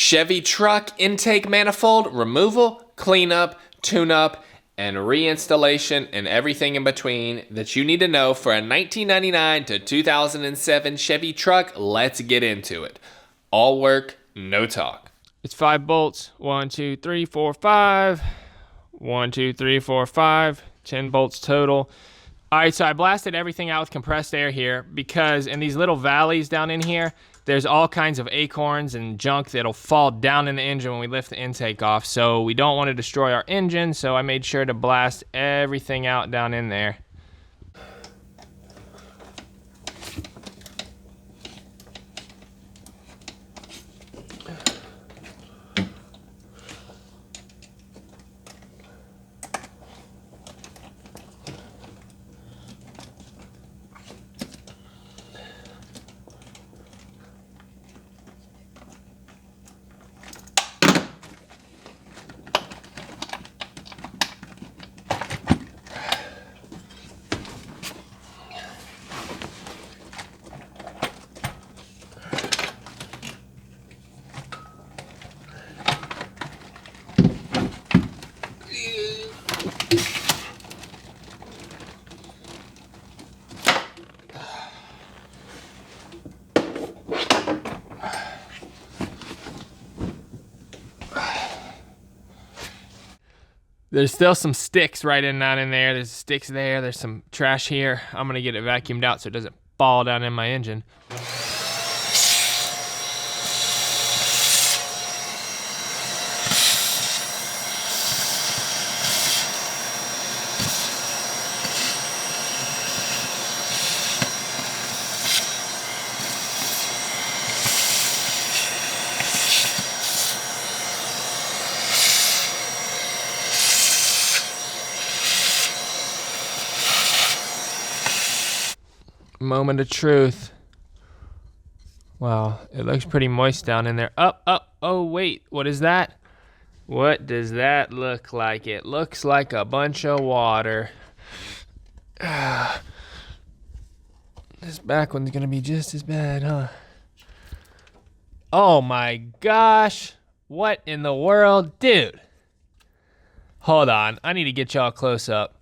Chevy truck intake manifold removal, cleanup, tune-up, and reinstallation, and everything in between that you need to know for a 1999 to 2007 Chevy truck. Let's get into it. All work, no talk. It's 5 bolts. 1, 2, 3, 4, 5. 1, 2, 3, 4, 5. 10 bolts total. All right, so I blasted everything out with compressed air here because in these little valleys down in here, there's all kinds of acorns and junk that'll fall down in the engine when we lift the intake off. So we don't want to destroy our engine, so I made sure to blast everything out down in there. There's still some sticks right down in there. There's sticks there. There's some trash here. I'm gonna get it vacuumed out so it doesn't fall down in my engine. Moment of truth. Wow, it looks pretty moist down in there. Oh wait, what is that? What does that look like? It looks like a bunch of water. This back one's gonna be just as bad, huh? Oh my gosh, what in the world? Dude, hold on, I need to get y'all close up.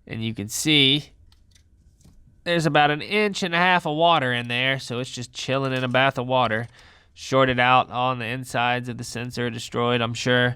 And you can see there's about 1.5 inches of water in there, so it's just chilling in a bath of water. Shorted out on the insides of the sensor, destroyed, I'm sure.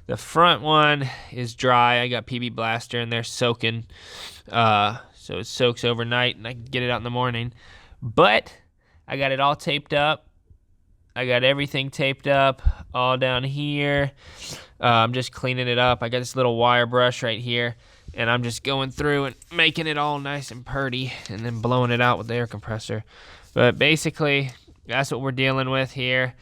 The front one is dry. I got PB Blaster in there soaking, so it soaks overnight, and I can get it out in the morning. But I got it all taped up. I got everything taped up all down here. I'm just cleaning it up. I got this little wire brush right here, and I'm just going through and making it all nice and purty and then blowing it out with the air compressor. But basically, that's what we're dealing with here.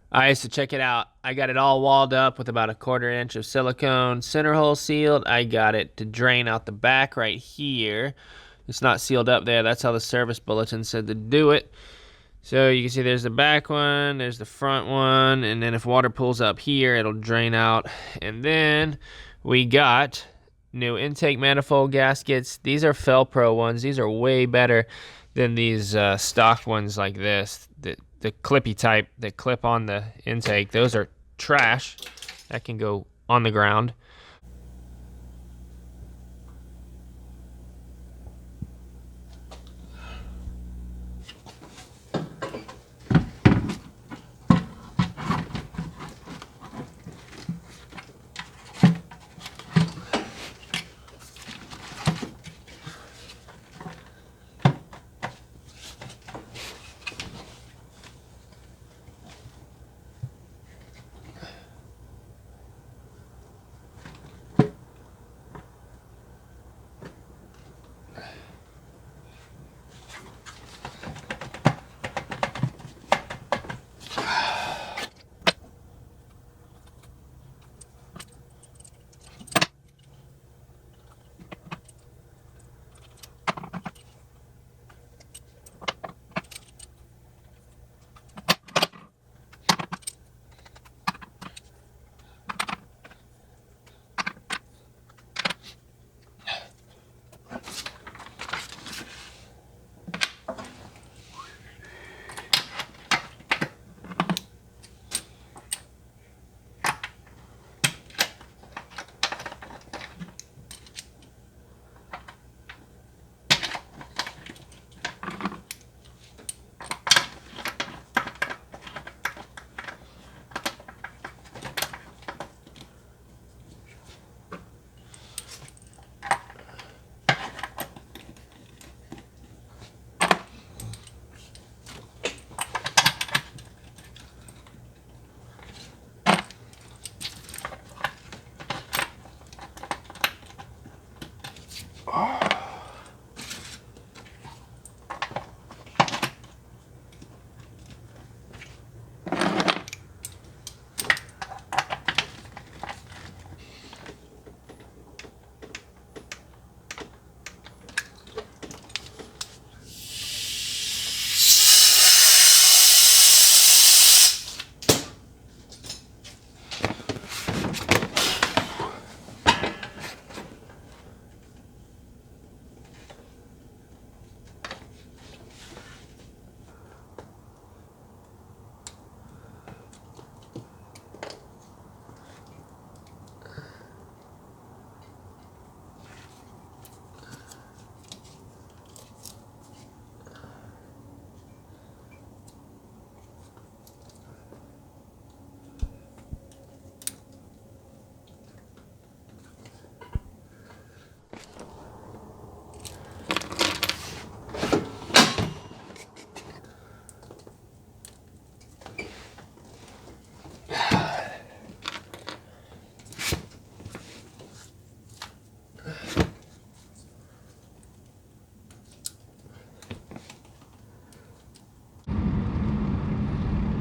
All right, so check it out. I got it all walled up with about 1/4 inch of silicone, center hole sealed. I got it to drain out the back right here. It's not sealed up there. That's how the service bulletin said to do it. So you can see there's the back one, there's the front one, and then if water pools up here, it'll drain out. And then we got new intake manifold gaskets. These are Felpro ones. These are way better than these stock ones like this. The clippy type that clip on the intake. Those are trash. That can go on the ground.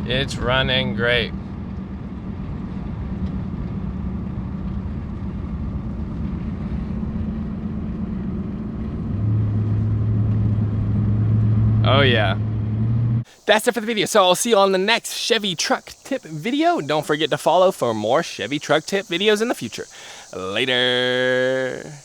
It's running great. Oh yeah. That's it for the video. So I'll see you on the next Chevy truck tip video. Don't forget to follow for more Chevy truck tip videos in the future. Later.